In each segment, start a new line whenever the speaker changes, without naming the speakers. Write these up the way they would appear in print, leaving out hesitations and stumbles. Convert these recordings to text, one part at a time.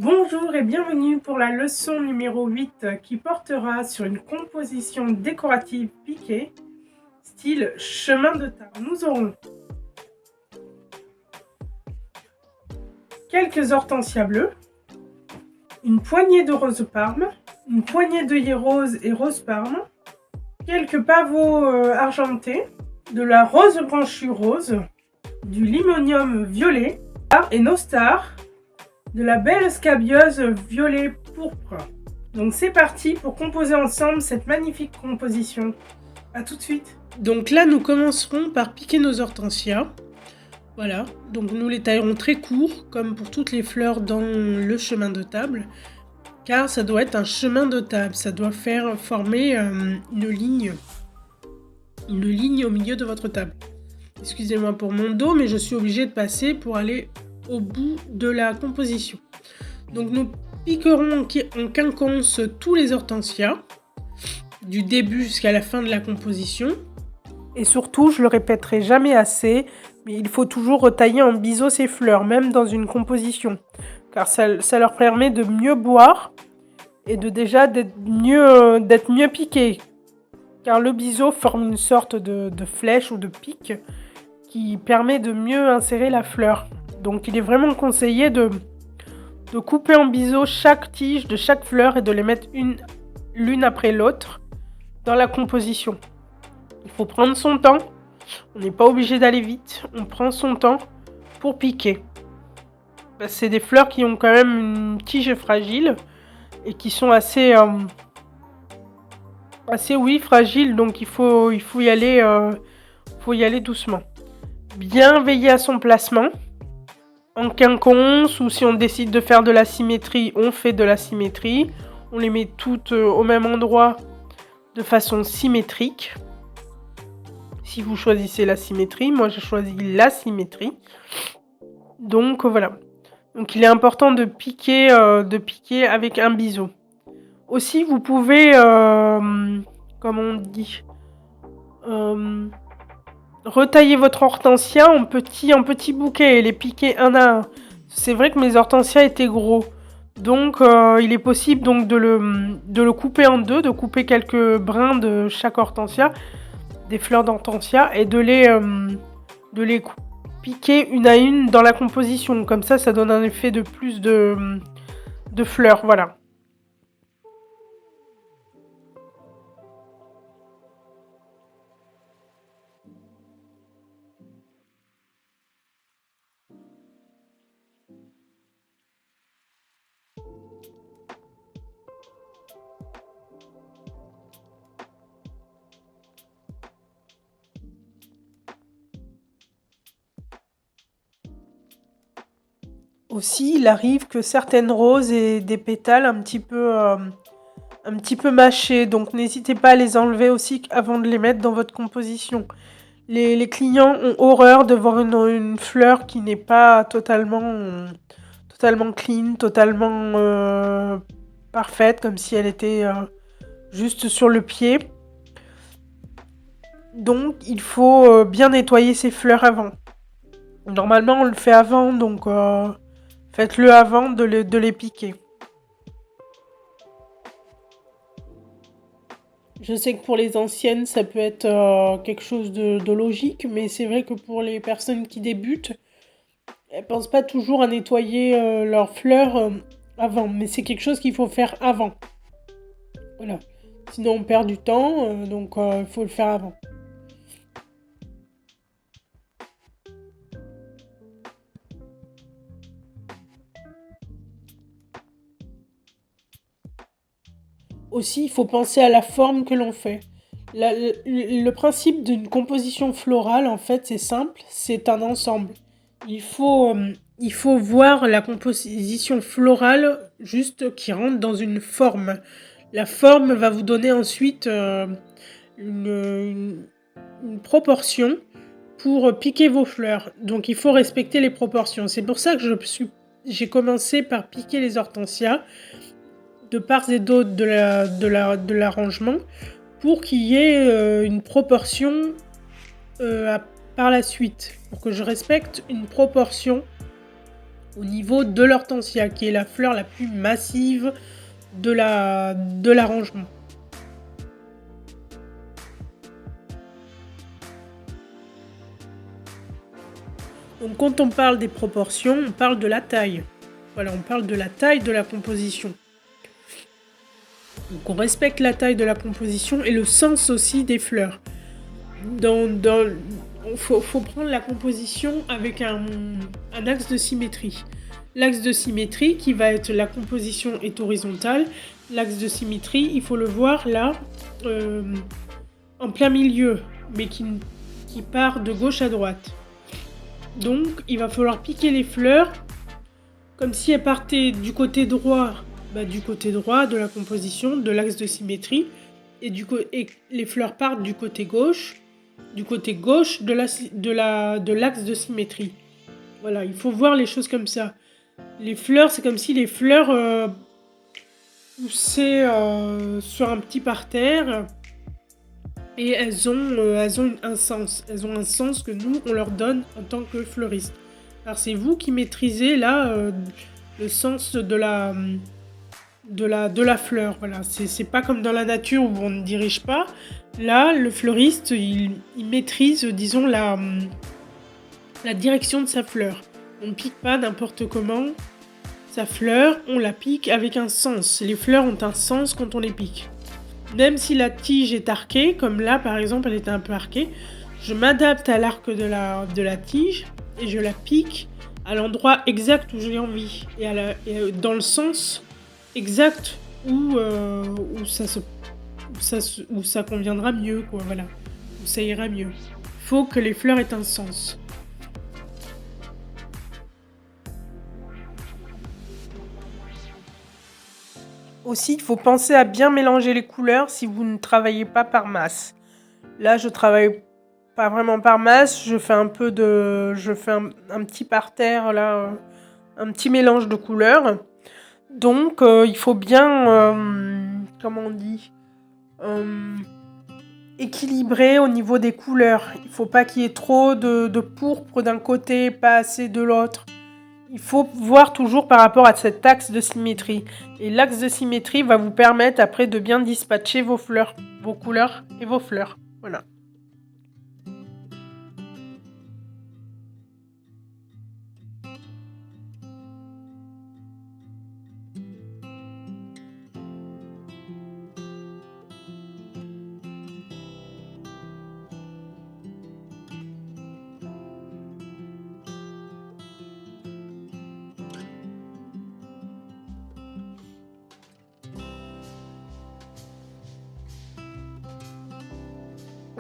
Bonjour et bienvenue pour la leçon numéro 8 qui portera sur une composition décorative piquée, style chemin de table. Nous aurons quelques hortensias bleues, une poignée de rose parme, une poignée d'œillets roses et rose parme, quelques pavots argentés, de la rose branchue rose, du limonium violet et nos stars, de la belle scabieuse violet pourpre. Donc c'est parti pour composer ensemble cette magnifique composition. A tout de suite. Donc là nous commencerons par piquer nos hortensias. Voilà, donc nous les taillerons très courts comme pour toutes les fleurs dans le chemin de table. Car ça doit être un chemin de table, ça doit former une ligne au milieu de votre table. Excusez-moi pour mon dos, mais je suis obligée de passer pour aller au bout de la composition. Donc nous piquerons en quinconce tous les hortensias, du début jusqu'à la fin de la composition. Et surtout, je le répéterai jamais assez, mais il faut toujours retailler en biseau ces fleurs, même dans une composition. Car ça leur permet de mieux boire et d'être mieux piqué. Car le biseau forme une sorte de flèche ou de pic qui permet de mieux insérer la fleur. Donc il est vraiment conseillé de couper en biseau chaque tige de chaque fleur et de les mettre l'une après l'autre dans la composition. Il faut prendre son temps, on n'est pas obligé d'aller vite, on prend son temps pour piquer. C'est des fleurs qui ont quand même une tige fragile et qui sont assez fragiles, donc il faut y aller doucement. Bien veiller à son placement. En quinconce, ou si on décide de faire de la symétrie, on fait de la symétrie. On les met toutes au même endroit de façon symétrique. Si vous choisissez la symétrie, moi j'ai choisi la symétrie. Donc voilà. Donc il est important de piquer avec un biseau. Aussi vous pouvez, retailler votre hortensia en petits bouquets et les piquer un à un. C'est vrai que mes hortensias étaient gros. Donc il est possible donc de le couper en deux, de couper quelques brins de chaque hortensia, des fleurs d'hortensia, et de les piquer une à une dans la composition. Comme ça donne un effet de plus de fleurs, voilà. Aussi, il arrive que certaines roses aient des pétales un petit peu mâchés, donc n'hésitez pas à les enlever aussi avant de les mettre dans votre composition. Les clients ont horreur de voir une fleur qui n'est pas totalement clean, totalement parfaite, comme si elle était juste sur le pied. Donc, il faut bien nettoyer ces fleurs avant. Normalement, on le fait avant, donc faites-le avant de les piquer. Je sais que pour les anciennes, ça peut être quelque chose de logique, mais c'est vrai que pour les personnes qui débutent, elles pensent pas toujours à nettoyer leurs fleurs avant, mais c'est quelque chose qu'il faut faire avant. Voilà. Sinon, on perd du temps, donc il faut le faire avant. Aussi, il faut penser à la forme que l'on fait. Le principe d'une composition florale, en fait, c'est simple, c'est un ensemble. Il faut voir la composition florale juste qui rentre dans une forme. La forme va vous donner ensuite une proportion pour piquer vos fleurs. Donc il faut respecter les proportions. C'est pour ça que j'ai commencé par piquer les hortensias de part et d'autre de l'arrangement pour qu'il y ait une proportion par la suite, pour que je respecte une proportion au niveau de l'hortensia, qui est la fleur la plus massive de l'arrangement. Donc quand on parle des proportions, on parle de la taille. Voilà, on parle de la taille de la composition. Donc on respecte la taille de la composition et le sens aussi des fleurs. Faut prendre la composition avec un axe de symétrie. L'axe de symétrie qui va être la composition est horizontale. L'axe de symétrie, il faut le voir là, en plein milieu, mais qui part de gauche à droite. Donc il va falloir piquer les fleurs comme si elles partaient du côté droit, du côté droit de la composition, de l'axe de symétrie, et les fleurs partent du côté gauche de l'axe de symétrie. Voilà, il faut voir les choses comme ça. Les fleurs, c'est comme si les fleurs poussaient sur un petit parterre et elles ont un sens. Elles ont un sens que nous, on leur donne en tant que fleuristes. Alors c'est vous qui maîtrisez là le sens de la fleur. Voilà, c'est pas comme dans la nature où on ne dirige pas. Là, le fleuriste, il maîtrise, disons, la direction de sa fleur. On ne pique pas n'importe comment sa fleur, on la pique avec un sens. Les fleurs ont un sens quand on les pique. Même si la tige est arquée, comme là par exemple elle était un peu arquée, je m'adapte à l'arc de la tige et je la pique à l'endroit exact où j'ai envie et dans le sens exact où ça conviendra mieux, quoi, voilà, où ça ira mieux. Il faut que les fleurs aient un sens. Aussi, il faut penser à bien mélanger les couleurs si vous ne travaillez pas par masse. Là, je travaille pas vraiment par masse, je fais un petit parterre là, un petit mélange de couleurs. Donc, il faut bien, comment on dit, équilibrer au niveau des couleurs. Il ne faut pas qu'il y ait trop de pourpre d'un côté, pas assez de l'autre. Il faut voir toujours par rapport à cet axe de symétrie. Et l'axe de symétrie va vous permettre après de bien dispatcher vos fleurs, vos couleurs et vos fleurs. Voilà.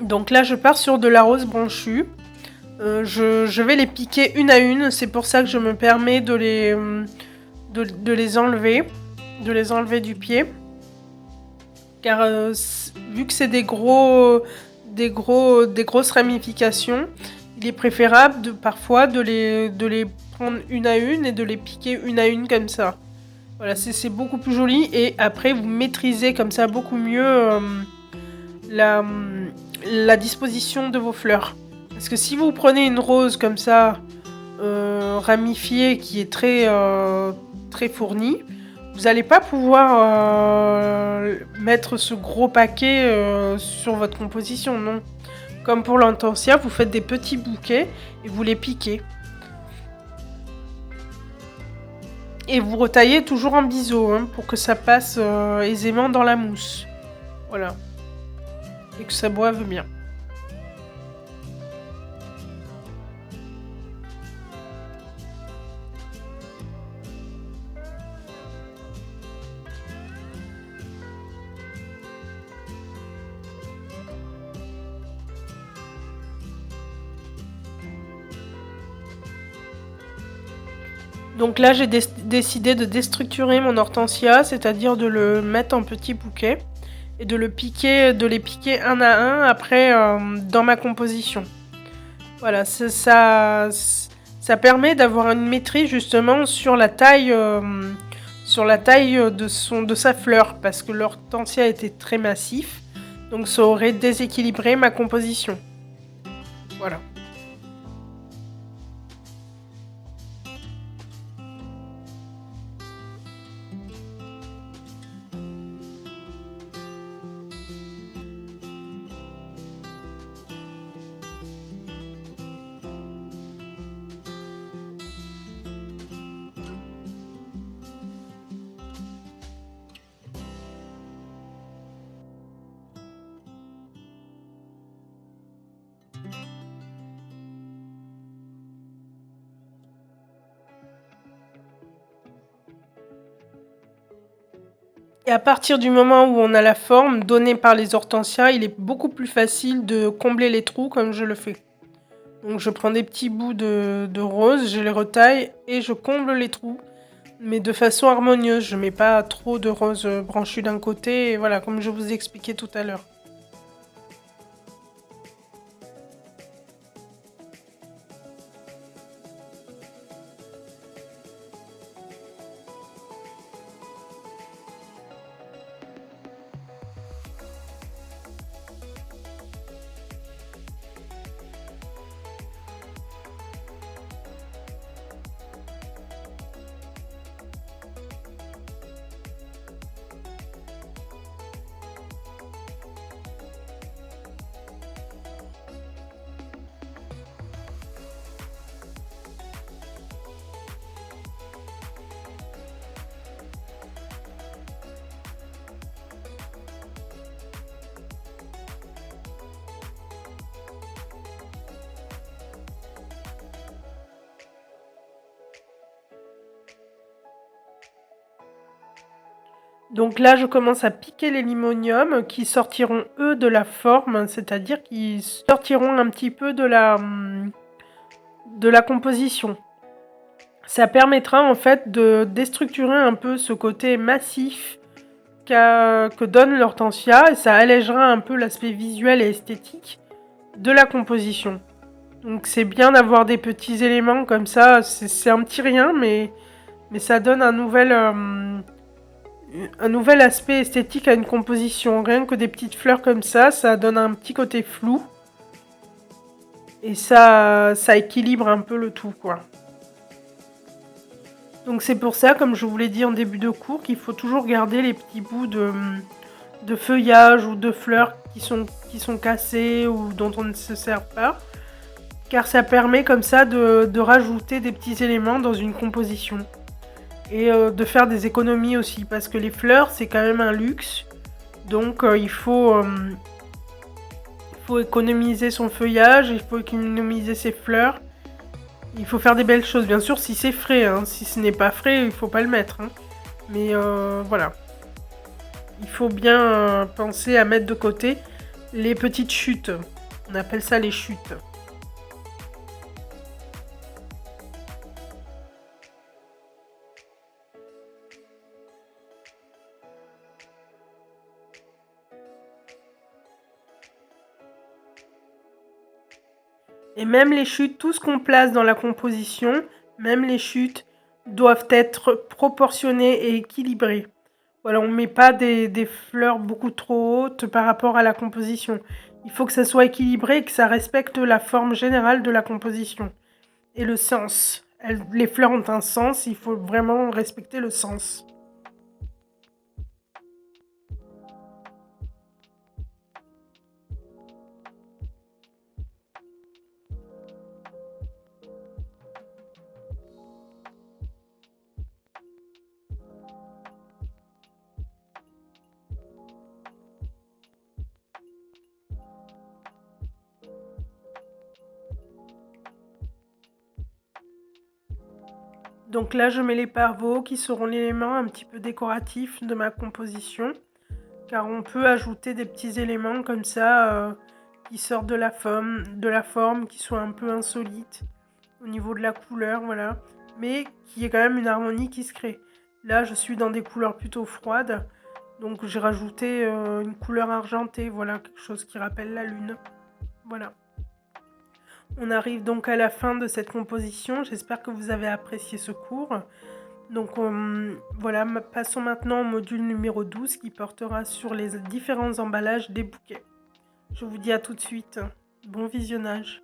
Donc là, je pars sur de la rose branchue. Je vais les piquer une à une. C'est pour ça que je me permets de les enlever. De les enlever du pied. Car vu que c'est des grosses ramifications, il est préférable parfois de les prendre une à une et de les piquer une à une comme ça. Voilà, c'est beaucoup plus joli. Et après, vous maîtrisez comme ça beaucoup mieux la disposition de vos fleurs. Parce que si vous prenez une rose comme ça, ramifiée, qui est très fournie, vous n'allez pas pouvoir mettre ce gros paquet sur votre composition, non. Comme pour l'hortensia, vous faites des petits bouquets et vous les piquez. Et vous retaillez toujours en biseau pour que ça passe aisément dans la mousse. Voilà. Et que ça boive bien. Donc là, j'ai décidé de déstructurer mon hortensia, c'est-à-dire de le mettre en petits bouquets et de les piquer un à un après dans ma composition. Voilà, ça permet d'avoir une maîtrise justement sur la taille de sa fleur, parce que l'hortensia était très massif, donc ça aurait déséquilibré ma composition. Voilà. Et à partir du moment où on a la forme donnée par les hortensias, il est beaucoup plus facile de combler les trous comme je le fais. Donc je prends des petits bouts de rose, je les retaille et je comble les trous, mais de façon harmonieuse. Je mets pas trop de rose branchu d'un côté, et voilà, comme je vous ai expliqué tout à l'heure. Donc là, je commence à piquer les limoniums qui sortiront, eux, de la forme, c'est-à-dire qui sortiront un petit peu de la composition. Ça permettra en fait de déstructurer un peu ce côté massif que donne l'hortensia et ça allègera un peu l'aspect visuel et esthétique de la composition. Donc c'est bien d'avoir des petits éléments comme ça, c'est un petit rien, mais ça donne un nouvel aspect esthétique à une composition. Rien que des petites fleurs comme ça donne un petit côté flou. Et ça équilibre un peu le tout, quoi. Donc c'est pour ça, comme je vous l'ai dit en début de cours, qu'il faut toujours garder les petits bouts de feuillage ou de fleurs qui sont cassés ou dont on ne se sert pas. Car ça permet comme ça de rajouter des petits éléments dans une composition. Et de faire des économies aussi, parce que les fleurs, c'est quand même un luxe. Donc il faut économiser son feuillage, il faut économiser ses fleurs. Il faut faire des belles choses, bien sûr, si c'est frais. Hein. Si ce n'est pas frais, il ne faut pas le mettre. Hein. Mais voilà. Il faut bien penser à mettre de côté les petites chutes. On appelle ça les chutes. Et même les chutes, tout ce qu'on place dans la composition, même les chutes, doivent être proportionnées et équilibrées. Voilà, on ne met pas des fleurs beaucoup trop hautes par rapport à la composition. Il faut que ça soit équilibré et que ça respecte la forme générale de la composition. Et le sens. Les fleurs ont un sens, il faut vraiment respecter le sens. Donc là, je mets les pavots qui seront l'élément un petit peu décoratif de ma composition. Car on peut ajouter des petits éléments comme ça qui sortent de la forme, qui soient un peu insolites au niveau de la couleur, voilà. Mais qui est quand même une harmonie qui se crée. Là, je suis dans des couleurs plutôt froides. Donc j'ai rajouté une couleur argentée, voilà, quelque chose qui rappelle la lune. Voilà. On arrive donc à la fin de cette composition. J'espère que vous avez apprécié ce cours. Donc voilà, passons maintenant au module numéro 12 qui portera sur les différents emballages des bouquets. Je vous dis à tout de suite. Bon visionnage.